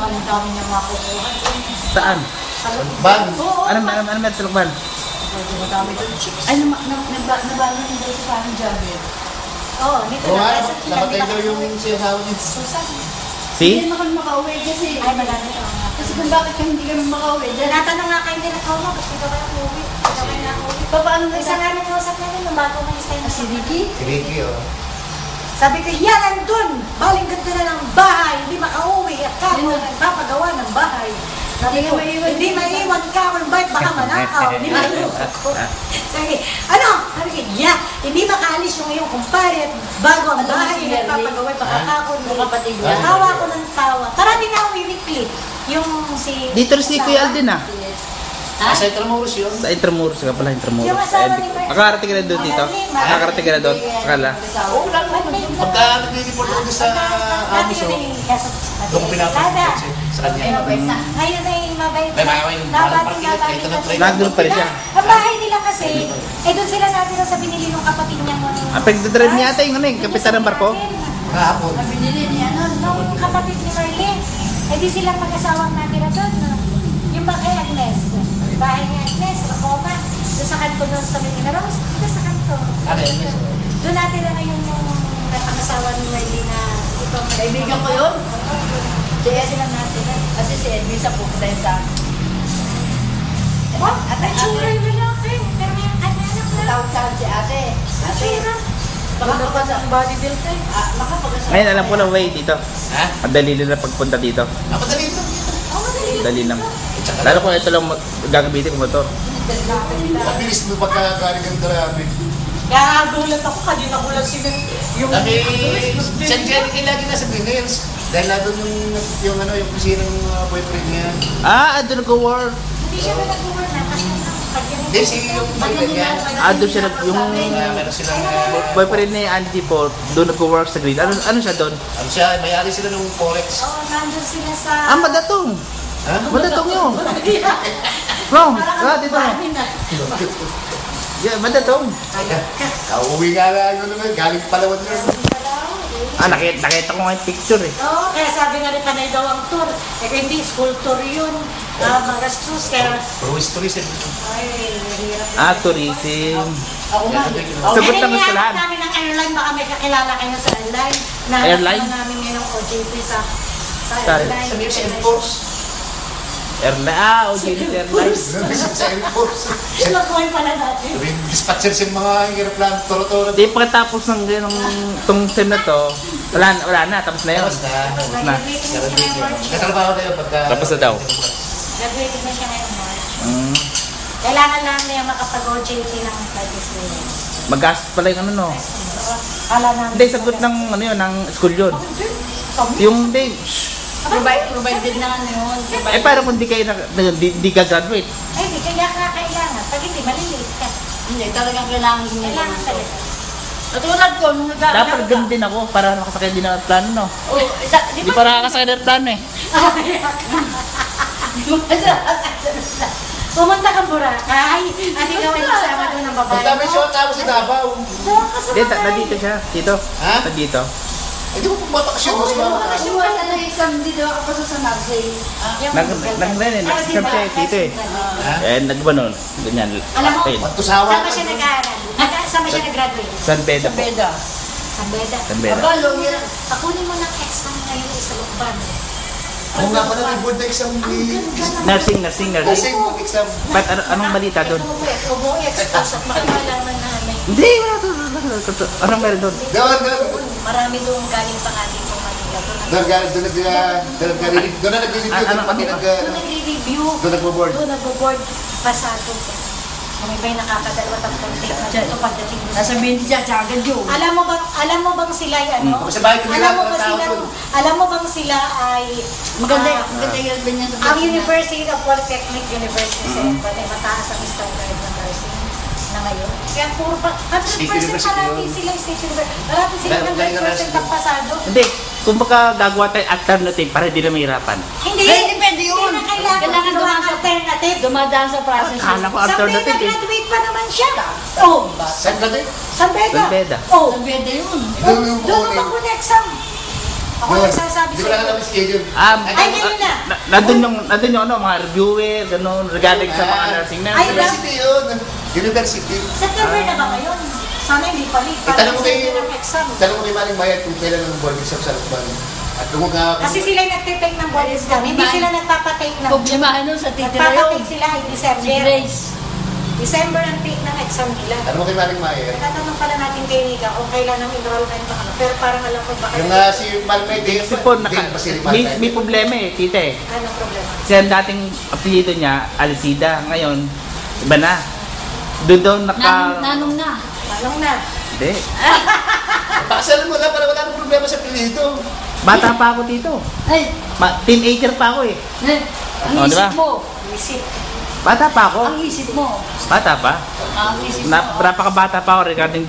ang dami niyang makukuha. Saan? Ban. Ano meron sa lukban? Madami doon chicks. Ay, nabalo niyo daw sa parang jacket. Oo, nito Oo na. nga, Kasi nakatay daw yung sinasawa niya. Susan. Si? Hindi naman kami makauwi kasi. Ay, madami ka nga. Kasi kung bakit ka hindi kami makauwi. Dahil Natanong nga kayo nila, Kauma, ba't ikaw kayo umuwi? Ikaw kayo na umuwi. paano na Isa nga nang usap namin, nung bago umalis tayo na si Ricky? Si Ricky, oh. Sabi ko, yan nandun! Baling ganda na ng bahay, hindi makauwi at kako nagpapagawa ng bahay. Sabi ko, hindi maiwan ka, kung bakit baka manakaw, hindi maiwan ko. Sabi, ano? Sabi ko, yeah, hindi makaalis yung iyong kumpare at bago ang bahay, nagpapagawa, baka kako Kapatid niya. Tawa ko ng tawa. Tara din ako weekly. Yung si... Dito rin si Kuya Alden ah. Ha? Sa Intramuros yun. Sa Intramuros ka pala, Intramuros. Yung asawa ni Mark. Nakakarating ka na doon dito? Nakakarating ka na doon? Akala? Oo lang naman. Pagka nag-report ako sa Amos, oh. Doon ko pinapagod sa kanya. Ngayon ay mabait. May mabait. Nabating Nandun pa rin siya. Ang bahay nila kasi, eh doon sila natira sa binili ng kapatid niya. Ang pagdadrive niya ata yung ano yung kapitan ng barko? Kahapon. Binili niya Nung kapatid ni Marlene, eh di silang mag-asawang natira doon. Yung ba kay Agnes? Bahay ni Agnes, Racoma. Doon sa kanto doon sa Medina Rose. Doon sa kanto. Ano yun? Doon natira ngayon yung asawa ni Marlene na ito. Kaibigan ko yun? Kaya silang natira. Kasi si Edwin sa pupunta sa Oh, at ang tsura yung lalaki. Pero may anak na. tawag-tawag si ate. Ang Ate, tsura. Makapag sa body build eh. makapag-asawa. Ngayon alam ko na way dito. Ha? Ang dali na pagpunta dito. Ako dali ito. Oh, madali. Dali lang. Lalo kung ito lang gagamitin ko motor. Mabilis mo pagkakaring ng darami. Kaya gulat ako, kanina ko lang sila yung... Sabi, San Jerry lagi nasa Greenhills. Dahil nandun yung ano, yung kusina ng boyfriend niya. Ah, doon nag-work. Hindi siya na nag-work na kasi Hindi, si yung boyfriend niya. Ah, doon siya yung Meron silang, boyfriend ni Andy po, doon nag-work sa grid. Ano siya doon? ano siya, may-ari sila ng Forex. Oo, nandun sila sa... Ah, madatong. Ha? Madatong yun. Bro, dito. Yeah, madatong. Kauwi nga yun naman, galing Palawan yun. Ah, nakita ko nga yung picture eh. Oo, kaya sabi nga rin panay daw ang tour. Eh, hindi, school tour yun. Magastos, kaya... Cruise tourism. Ay, hirap. Ah, tourism. Ako nga. Sagot Eh, naman sa inihanap lahat. namin ng airline, baka may kakilala kayo sa airline. Airline? Nahanap namin ngayon ang OJT sa Saan? airline. Sabi ko sa Air Force. Airline. Ah, Ojini Airlines. Sa Air Force. Ilakuin pala natin. Sabi, dispatcher sa mga aeroplano, toro-toro. Di pagkatapos ng itong sem na to, wala na, tapos na yun. Tapos na. Tapos na. Katrabaho tayo pagka... Tapos na daw. Graduated na siya ngayong March. Mm. Kailangan lang niya makapag-OJT ng legislature. Magastos pala yung ano no. Kala namin. Hindi, sagot ng ano yun, ng school yun. Yung day, Provided na ano yun. eh parang kung di kayo di ka graduate. Ay, di kaya kailangan. Pag hindi, maliliit ka. Hindi, talagang kailangan nila. Kailangan talaga. Katulad ko, nung nag-aaral Dapat ganun din ako para makasakay din ng plano no. Oh, Di para nakakasakay ng plano eh. Pumunta kang Boracay. At ikaw ay kasama doon ng babae. Pagka may short tapos sa Davao. Hindi, nandito siya. Dito. Ha? Nandito. Hindi mo pumatakasyon mo sa mga... Kasi wala na exam, hindi daw ako pa sa Nagsay. Nag-exam siya dito eh. Eh, nagbanon. Ganyan. Alam mo, Ayun. Pagtusawa. saan ba siya nag-aaral? Saan ba siya nag-graduate? San Pedro po. Beda. San Beda. San Beda. Aba, lawyer. Pakunin mo ng exam ngayon sa Lukban. Ako nga pala may board exam ni... Nursing. Kasi exam. Ba't anong balita doon? Huwag mo i-expose at makakalaman namin. Hindi, wala doon. Anong meron doon? Doon. Marami doon galing pa nga dito Manila. Doon na nag-review. Ano? Pati Doon nagre-review. doon nagbo-board. Doon nagbo-board. Pasado ko. Kung iba'y nakakadalawa tatlong take na dito pagdating mo. Sasabihin niya, tsaka yun. Alam mo bang sila ano? Sa bahay ko nila, mga tao doon. Alam mo bang sila ay Maganda yung ganyan sa ang University of Polytechnic University sa Ecuador ay mataas ang standard ng nursing na ngayon. Kaya puro pa, 100% marami sila state university. Marami sila ng 100% ang pasado. Hindi. Kung baka gagawa tayo alternative para di na mahirapan. Hindi! Hindi pwede yun. Hindi na kailangan Kailangan gawa dumaan ng sa- alternative. Dumadaan sa process. Akala ko Sa Beda, alternative eh. graduate pa naman siya. Oh, Saan ka din? sa Beda. Sa Beda. Oh, Sa beda yun. Doon yung doon kukunin. ako na exam. Ako nagsasabi Hindi ko sa lang alam iyo. yung schedule. Ay, ngayon na. nandun yung ano, mga reviewer, gano'n, regarding sa mga nursing na. Ay, University yun. University. September na ba ngayon? Sana hindi pa late. Tanong mo kay, ng exam. tanong mo kay Maring Maya kung kailan ang board exam sa Lukban. At kung Kasi sila yung nagtitake ng board exam. Hindi sila nagpapatake ng... Problemahin nun sa titira Nagpapatake yun. sila ay Si December. Grace. December ang take ng exam nila. tanong mo kay Maring Maya. Natatanong pala natin kay Nika kung kailan ang enrollment ba ano. Pero parang alam ko baka... Yung si Maring Maya, Kasi po, may problema eh, tita eh. Anong problema? Kasi ang dating apelyido niya, Alcida. Ngayon, iba na. Doon daw Nanong na. Manong na. Hindi. Pakasalan mo lang para wala nang problema sa pilito. Bata pa ako dito. Ay, Teenager pa ako eh. ang Oh, isip diba? mo. Visit. Bata pa ako. Ang isip mo. Bata pa. Ang isip mo. Napakabata pa ako regarding